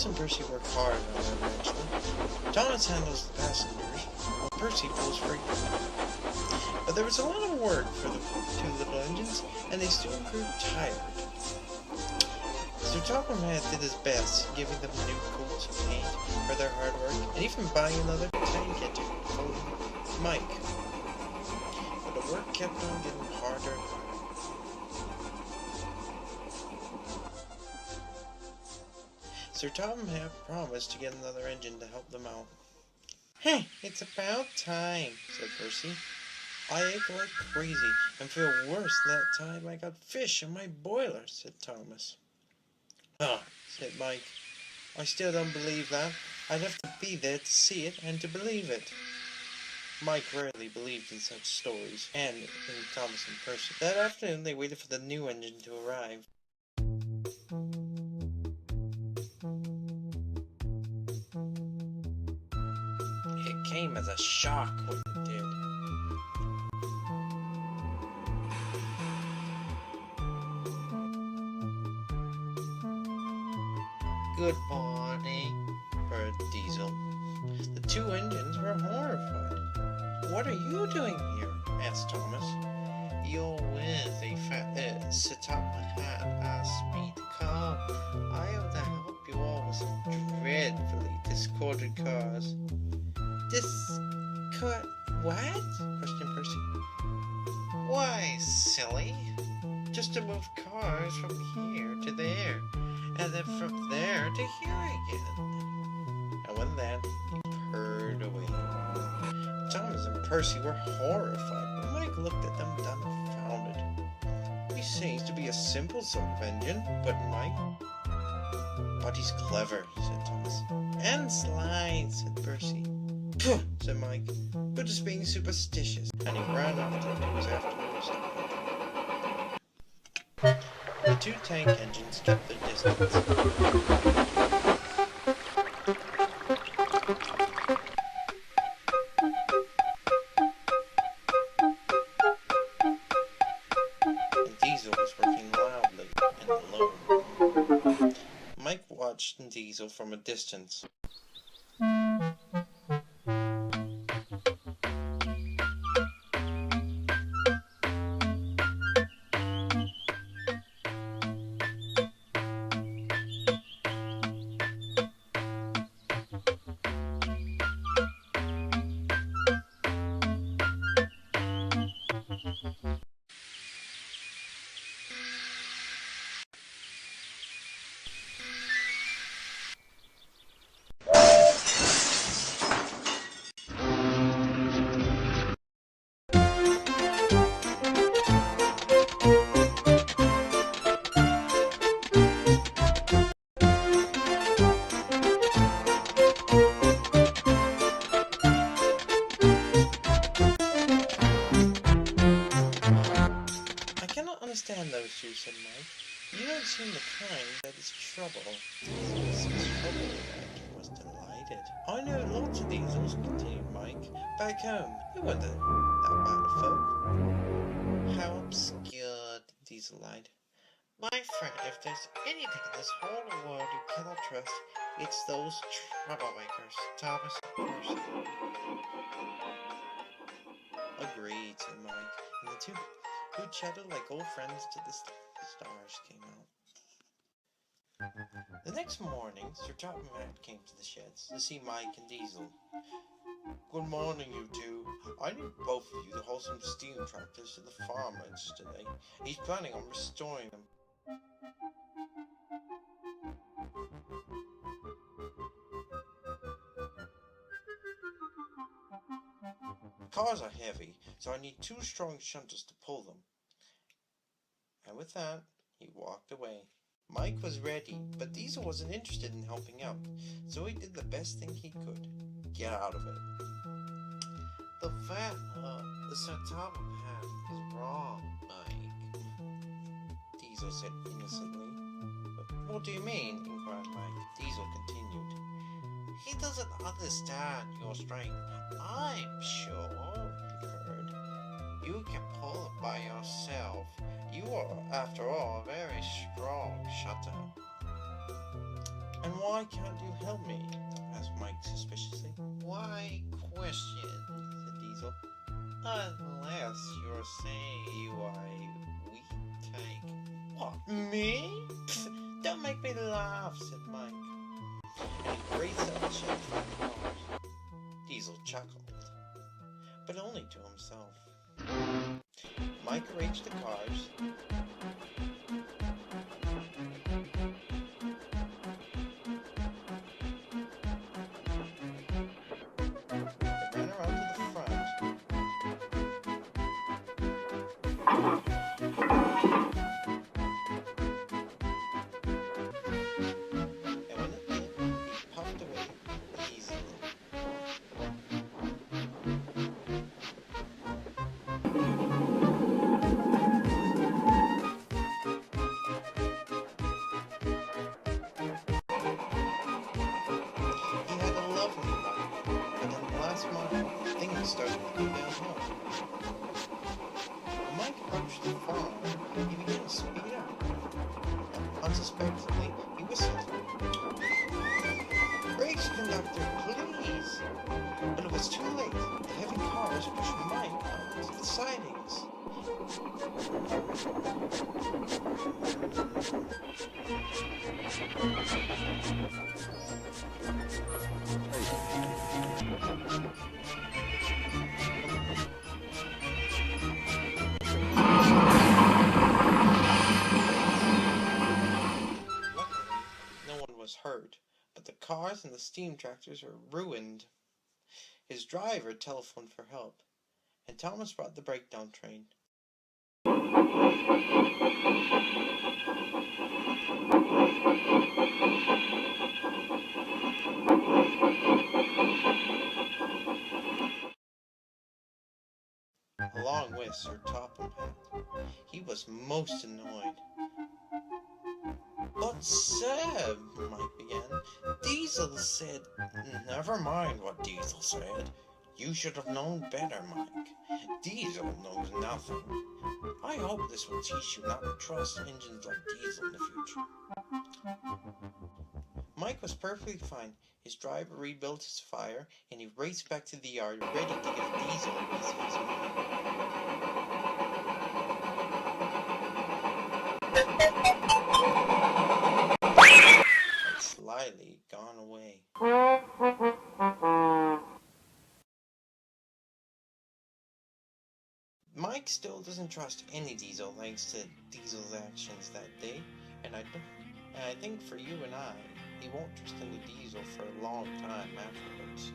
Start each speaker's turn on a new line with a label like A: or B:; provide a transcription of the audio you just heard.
A: Thomas and Percy work hard on their eventually. Thomas handles the passengers, while Percy pulls freight. But there was a lot of work for the two little engines, and they soon grew tired. So Topham did his best, giving them new coats of paint for their hard work, and even buying another tank engine for Mike. But the work kept on getting harder and harder. Sir Topham had promised to get another engine to help them out. "Hey, it's about time," said Percy. "I ache like crazy and feel worse that time I got fish in my boiler," said Thomas. "Ah," said Mike. "I still don't believe that. I'd have to be there to see it and to believe it." Mike rarely believed in such stories, and in Thomas and Percy. That afternoon they waited for the new engine to arrive. It came as a shock when it did. "Good morning," purred Diesel. The two engines were horrified. "What are you doing here?" asked Thomas. "You're with a Sir Topham asked me to come. I am to help you all with some dreadfully discordant cars." What?" questioned Percy. "Why, silly, just to move cars from here to there, and then from there to here again." And with that, he purred away. Thomas and Percy were horrified, but Mike looked at them dumbfounded. "He seems to be a simple sort of engine," put in Mike. "But he's clever," said Thomas. "And sly," said Percy. "Pooh," said Mike. "We're just being superstitious." And he ran off to do his afternoon stuff. The two tank engines kept their distance. And Diesel was working loudly and alone. Mike watched Diesel from a distance. "Understand those two," said Mike. "You don't seem the kind that is trouble." Diesel's troublemaker was delighted. "I know lots of Diesels," continued Mike. "Back home, we weren't that bad of folk." "How obscure," Diesel lied. "My friend, if there's anything in this whole world you cannot trust, it's those troublemakers, Thomas and Percy." "Agreed," said Mike, and the two who chatted like old friends till the stars came out. The next morning, Sir Topham came to the sheds to see Mike and Diesel. "Good morning, you two. I need both of you to haul some steam tractors to the farmer's today. He's planning on restoring them." "The cars are heavy, so I need two strong shunters to pull them." And with that, he walked away. Mike was ready, but Diesel wasn't interested in helping out, so he did the best thing he could: get out of it. "The van the Sir Topham had is wrong, Mike," Diesel said innocently. "What do you mean?" inquired Mike. Diesel continued. "He doesn't understand your strength, I'm sure," he purred. "You can pull it by yourself. You are, after all, a very strong shutter."
B: And why can't you help me? Asked Mike suspiciously.
A: Why question? Said Diesel. Unless you're saying you are a weak tank.
B: What, me? Pfft, don't make me laugh, said Mike.
A: And he raced up the shaft for the cars. Diesel chuckled, but only to himself. Mike arranged the cars. They ran around to the front. And when it did, he puffed away easily. He had a lovely run, but on the last mile, things started to go downhill. When Mike approached the farm, he began to speed up. Unsuspectingly, he whistled. Brakes, conductor, please! But it was too late. The heavy cars pushed Mike onto the sidings. Luckily, no one was hurt, but the cars and the steam tractors were ruined. His driver telephoned for help, and Thomas brought the breakdown train. Along with Sir Topham Hatt. He was most annoyed.
B: But sir, Mike began, Diesel said...
A: Never mind what Diesel said. You should have known better, Mike. Diesel knows nothing. I hope this will teach you not to trust engines like Diesel in the future. Mike was perfectly fine. His driver rebuilt his fire, and he raced back to the yard, ready to give Diesel a piece of his mind. Had slyly gone away. Mike still doesn't trust any Diesel thanks to Diesel's actions that day, and I think for you and I, he won't trust any Diesel for a long time afterwards.